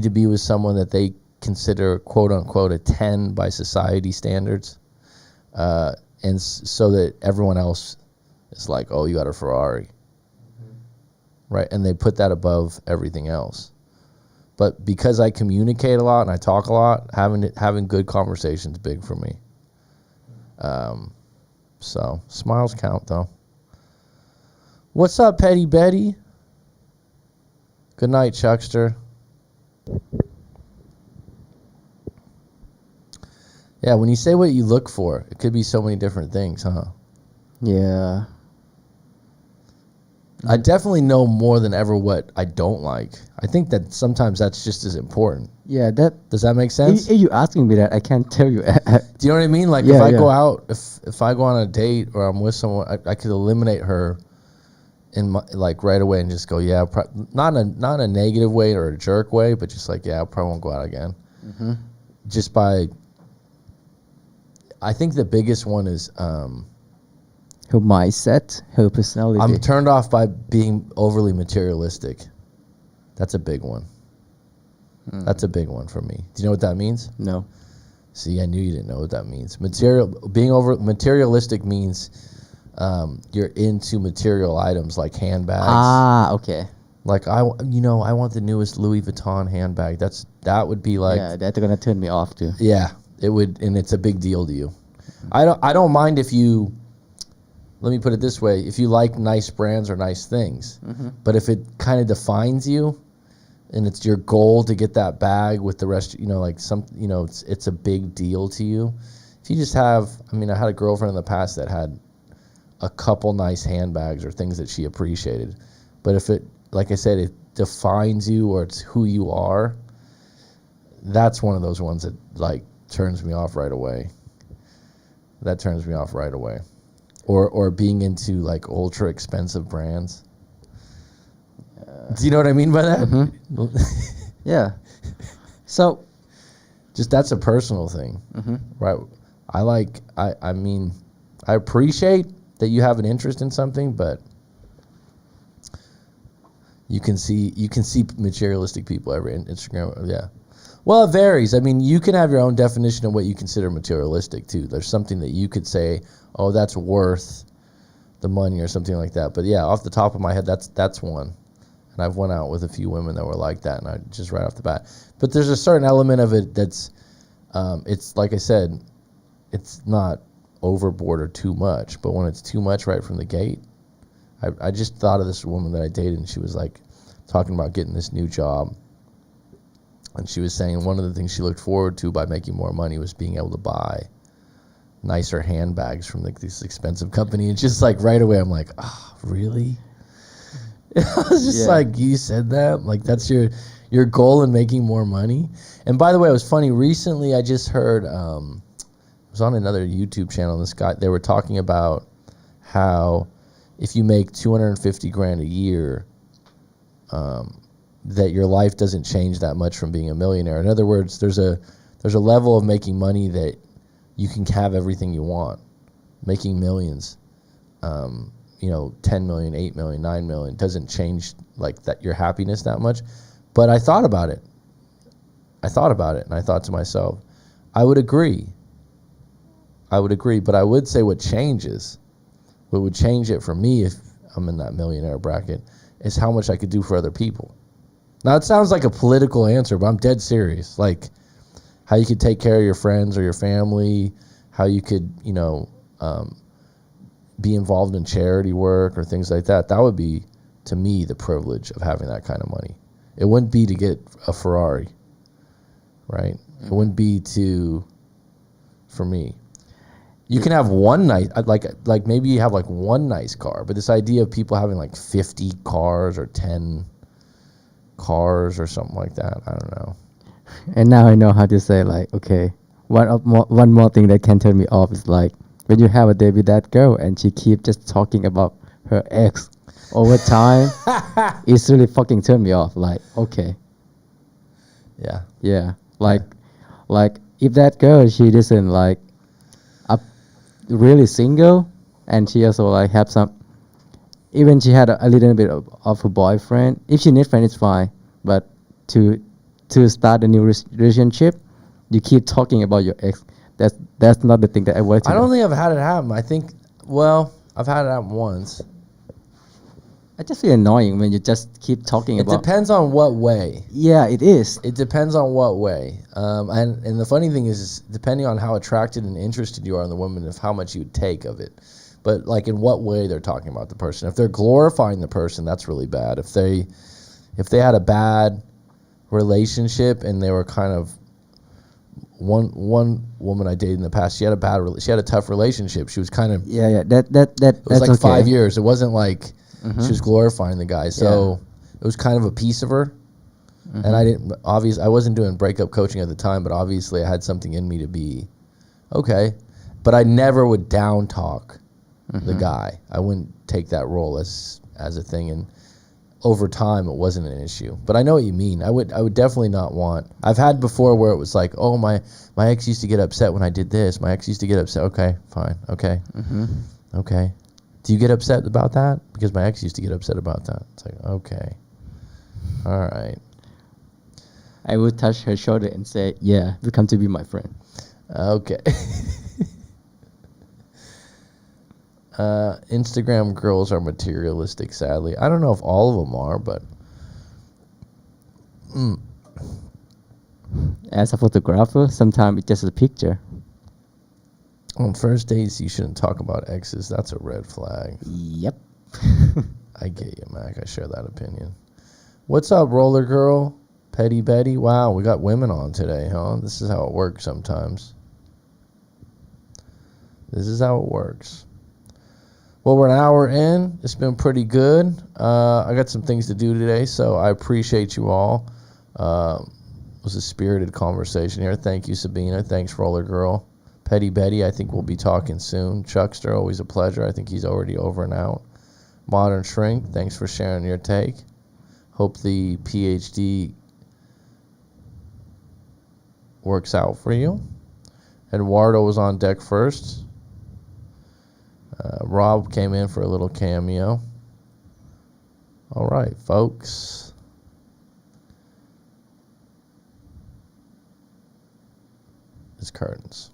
to be with someone that they consider quote unquote a 10 by society standards, and so that everyone else is like, oh, you got a Ferrari, right? And they put that above everything else. But because I communicate a lot and I talk a lot, having good conversations big for me. So smiles count though. What's up, Petty Betty? Good night, Chuckster. Yeah, when you say what you look for, it could be so many different things, huh? Yeah. I definitely know more than ever what I don't like. I think that sometimes that's just as important. Yeah, that. Does that make sense? If you asking me that, I can't tell you. Do you know what I mean? Like if Yeah, I go yeah. out, if I go on a date or I'm with someone, I could eliminate her in my, like right away and just go, yeah, not in a negative way or a jerk way, but just like, yeah, I probably won't go out again. Just by, I think the biggest one is Her mindset, her personality. I'm turned off by being overly materialistic. That's a big one. That's a big one for me. Do you know what that means? No. See, I knew you didn't know what that means. Materialistic means you're into material items like handbags. Ah, okay. Like I want the newest Louis Vuitton handbag. That would be like Yeah, that's gonna turn me off too. yeah, it would, and it's a big deal to you. I don't mind if you. Let me put it this way: if you like nice brands or nice things, but if it kind of defines you, and it's your goal to get that bag with the rest, like it's a big deal to you. If you just have, I had a girlfriend in the past that had a couple nice handbags or things that she appreciated, but if it, like I said, it defines you or it's who you are, that's one of those ones that like turns me off right away. That turns me off right away. Or being into like ultra expensive brands. Do you know what I mean by that? Yeah. So, just that's a personal thing, right? I appreciate that you have an interest in something, but you can see materialistic people every Instagram. Yeah. Well, it varies. You can have your own definition of what you consider materialistic too. There's something that you could say, oh, that's worth the money or something like that. But yeah, off the top of my head, that's one. And I've went out with a few women that were like that, and I just right off the bat. But there's a certain element of it that's, it's like I said, it's not overboard or too much. But when it's too much right from the gate, I just thought of this woman that I dated, and she was like talking about getting this new job. And she was saying one of the things she looked forward to by making more money was being able to buy nicer handbags from like this expensive company. And just like right away, I'm like, oh, really? I was just like, you said that? Like that's your goal in making more money? And by the way, it was funny. Recently, I just heard, it was on another YouTube channel. This guy, they were talking about how if you make $250,000 a year, that your life doesn't change that much from being a millionaire. In other words, there's a level of making money that you can have everything you want. Making millions, 10 million, 8 million, 9 million doesn't change like that your happiness that much. But I thought about it. And I thought to myself, I would agree, but I would say what would change it for me if I'm in that millionaire bracket is how much I could do for other people. Now, it sounds like a political answer, but I'm dead serious. Like, how you could take care of your friends or your family, how you could, be involved in charity work or things like that. That would be, to me, the privilege of having that kind of money. It wouldn't be to get a Ferrari, right? It wouldn't be for me. You can have one nice, like maybe you have like one nice car, but this idea of people having like 50 cars or 10 cars or something like that, I don't know. and now I know how to say like, okay, one more thing that can turn me off is like when you have a date with that girl and she keep just talking about her ex over time, it's really fucking turn me off. Like, okay, yeah, like if that girl she doesn't like really single and she also like have some, even she had a little bit of a boyfriend, if she needs friend it's fine, but to start a new relationship you keep talking about your ex, that's not the thing that I want to I know. don't think I've had it happen. I think, well, I've had it happen once. I just feel annoying when you just keep talking It about. depends on what way. Yeah, it is. It depends on what way. And the funny thing is, depending on how attracted and interested you are in the woman, of how much you would take of it. But like in what way they're talking about the person. If they're glorifying the person, that's really bad. If they had a bad relationship and they were kind of one woman I dated in the past, she had a tough relationship. She was kind of Yeah, that it was that's like okay. 5 years. It wasn't like She was glorifying the guy. So it was kind of a piece of her. And I wasn't doing breakup coaching at the time, but obviously I had something in me to be okay. But I never would down talk the guy. I wouldn't take that role as a thing. And over time, it wasn't an issue. But I know what you mean. I would definitely not want. I've had before where it was like, oh, my ex used to get upset when I did this. My ex used to get upset. Okay, fine. Okay. Okay. Do you get upset about that? Because my ex used to get upset about that. It's like, okay. All right. I would touch her shoulder and say, yeah, you come to be my friend. Okay. Instagram girls are materialistic, sadly. I don't know if all of them are, but As a photographer, sometimes it's just a picture. on first dates, you shouldn't talk about exes. That's a red flag. Yep. I get you, Mac. I share that opinion. What's up, roller girl? Petty Betty? Wow, we got women on today, huh? This is how it works sometimes. This is how it works. Well, we're an hour in. It's been pretty good. I got some things to do today, so I appreciate you all. It was a spirited conversation here. Thank you, Sabina. Thanks, Roller Girl. Petty Betty, I think we'll be talking soon. Chuckster, always a pleasure. I think he's already over and out. Modern Shrink, thanks for sharing your take. Hope the PhD works out for you. Eduardo was on deck first. Rob came in for a little cameo. All right, folks. It's curtains.